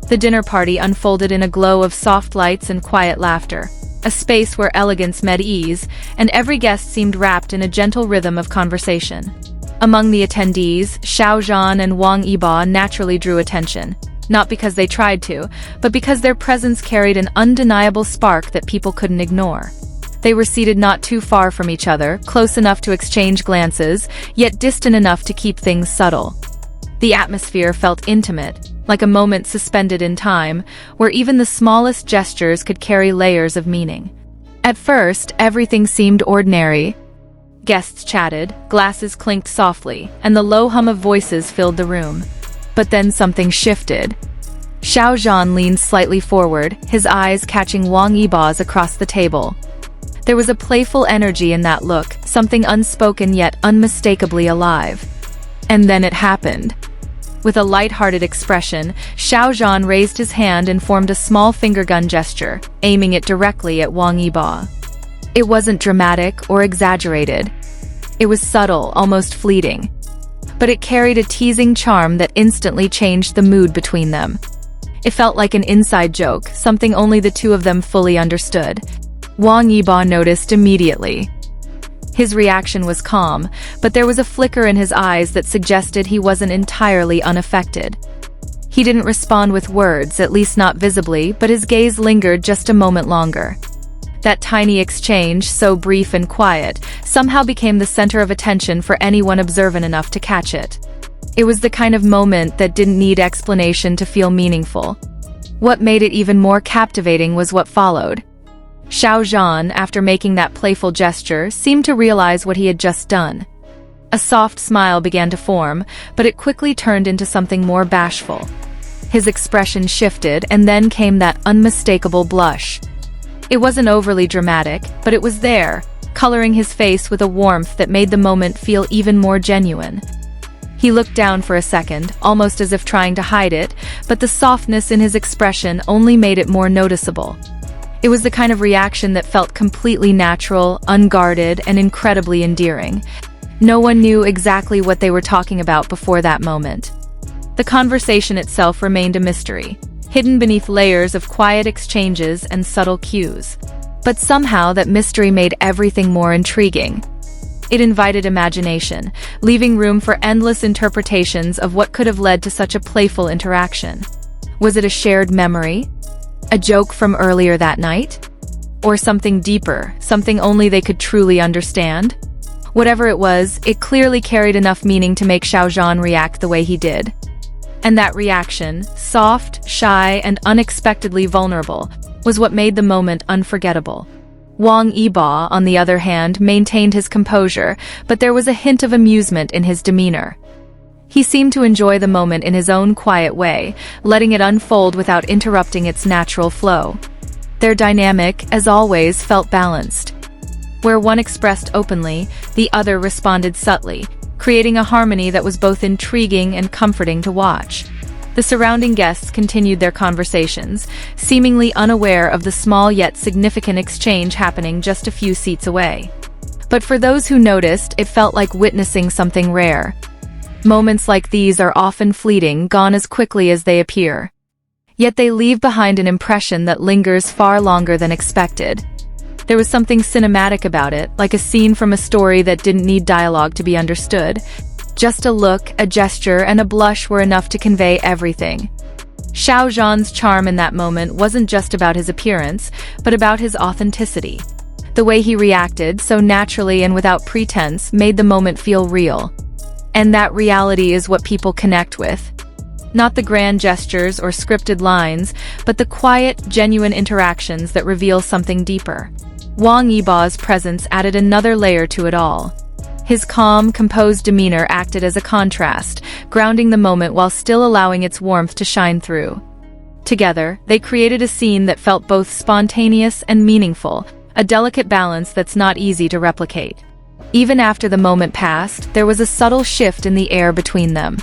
The dinner party unfolded in a glow of soft lights and quiet laughter, a space where elegance met ease, and every guest seemed wrapped in a gentle rhythm of conversation. Among the attendees, Xiao Zhan and Wang Yibo naturally drew attention, not because they tried to, but because their presence carried an undeniable spark that people couldn't ignore. They were seated not too far from each other, close enough to exchange glances, yet distant enough to keep things subtle. The atmosphere felt intimate, like a moment suspended in time, where even the smallest gestures could carry layers of meaning. At first, everything seemed ordinary. Guests chatted, glasses clinked softly, and the low hum of voices filled the room. But then something shifted. Xiao Zhan leaned slightly forward, his eyes catching Wang Yibo's across the table. There was a playful energy in that look, something unspoken yet unmistakably alive. And then it happened. With a light-hearted expression, Xiao Zhan raised his hand and formed a small finger gun gesture, aiming it directly at Wang Yibo. It wasn't dramatic or exaggerated. It was subtle, almost fleeting. But it carried a teasing charm that instantly changed the mood between them. It felt like an inside joke, something only the two of them fully understood. Wang Yibo noticed immediately. His reaction was calm, but there was a flicker in his eyes that suggested he wasn't entirely unaffected. He didn't respond with words, at least not visibly, but his gaze lingered just a moment longer. That tiny exchange, so brief and quiet, somehow became the center of attention for anyone observant enough to catch it. It was the kind of moment that didn't need explanation to feel meaningful. What made it even more captivating was what followed. Xiao Zhan, after making that playful gesture, seemed to realize what he had just done. A soft smile began to form, but it quickly turned into something more bashful. His expression shifted, and then came that unmistakable blush. It wasn't overly dramatic, but it was there, coloring his face with a warmth that made the moment feel even more genuine. He looked down for a second, almost as if trying to hide it, but the softness in his expression only made it more noticeable. It was the kind of reaction that felt completely natural, unguarded, and incredibly endearing. No one knew exactly what they were talking about before that moment. The conversation itself remained a mystery, hidden beneath layers of quiet exchanges and subtle cues. But somehow that mystery made everything more intriguing. It invited imagination, leaving room for endless interpretations of what could have led to such a playful interaction. Was it a shared memory? A joke from earlier that night? Or something deeper, something only they could truly understand? Whatever it was, it clearly carried enough meaning to make Xiao Zhan react the way he did. And that reaction, soft, shy, and unexpectedly vulnerable, was what made the moment unforgettable. Wang Yibo, on the other hand, maintained his composure, but there was a hint of amusement in his demeanor. He seemed to enjoy the moment in his own quiet way, letting it unfold without interrupting its natural flow. Their dynamic, as always, felt balanced. Where one expressed openly, the other responded subtly, creating a harmony that was both intriguing and comforting to watch. The surrounding guests continued their conversations, seemingly unaware of the small yet significant exchange happening just a few seats away. But for those who noticed, it felt like witnessing something rare. Moments like these are often fleeting, gone as quickly as they appear. Yet they leave behind an impression that lingers far longer than expected. There was something cinematic about it, like a scene from a story that didn't need dialogue to be understood. Just a look, a gesture, and a blush were enough to convey everything. Xiao Zhan's charm in that moment wasn't just about his appearance, but about his authenticity. The way he reacted, so naturally and without pretense, made the moment feel real. And that reality is what people connect with. Not the grand gestures or scripted lines, but the quiet, genuine interactions that reveal something deeper. Wang Yibo's presence added another layer to it all. His calm, composed demeanor acted as a contrast, grounding the moment while still allowing its warmth to shine through. Together, they created a scene that felt both spontaneous and meaningful, a delicate balance that's not easy to replicate. Even after the moment passed, there was a subtle shift in the air between them.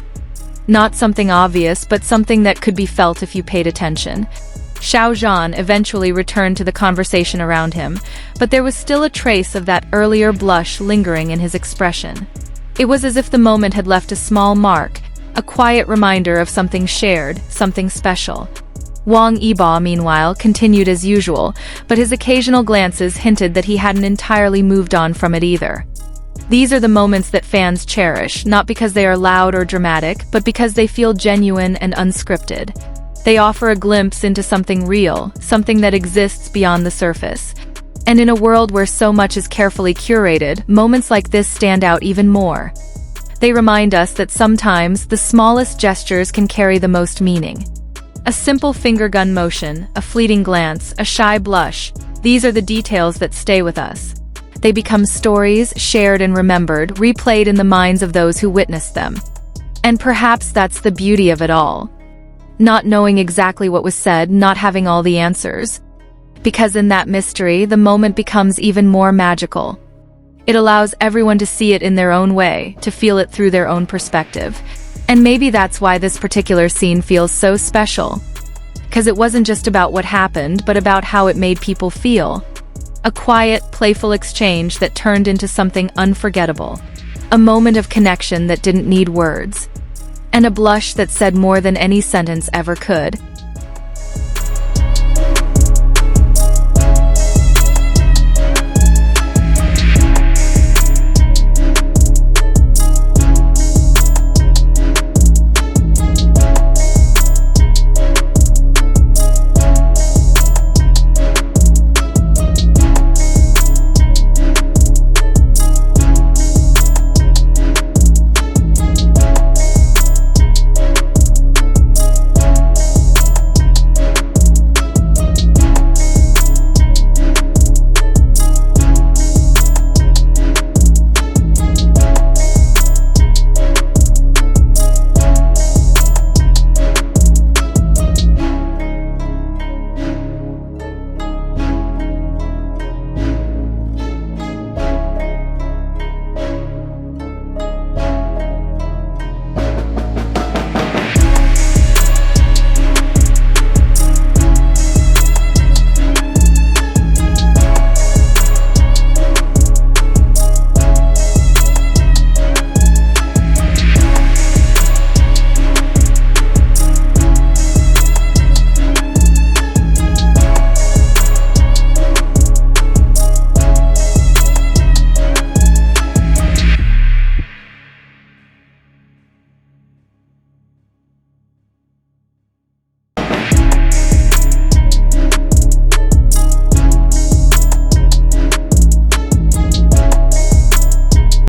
Not something obvious, but something that could be felt if you paid attention. Xiao Zhan eventually returned to the conversation around him, but there was still a trace of that earlier blush lingering in his expression. It was as if the moment had left a small mark, a quiet reminder of something shared, something special. Wang Yibo, meanwhile, continued as usual, but his occasional glances hinted that he hadn't entirely moved on from it either. These are the moments that fans cherish, not because they are loud or dramatic, but because they feel genuine and unscripted. They offer a glimpse into something real, something that exists beyond the surface. And in a world where so much is carefully curated, moments like this stand out even more. They remind us that sometimes the smallest gestures can carry the most meaning. A simple finger gun motion, a fleeting glance, a shy blush, these are the details that stay with us. They become stories, shared and remembered, replayed in the minds of those who witnessed them. And perhaps that's the beauty of it all. Not knowing exactly what was said, not having all the answers. Because in that mystery, the moment becomes even more magical. It allows everyone to see it in their own way, to feel it through their own perspective. And maybe that's why this particular scene feels so special. Because it wasn't just about what happened, but about how it made people feel. A quiet, playful exchange that turned into something unforgettable. A moment of connection that didn't need words. And a blush that said more than any sentence ever could.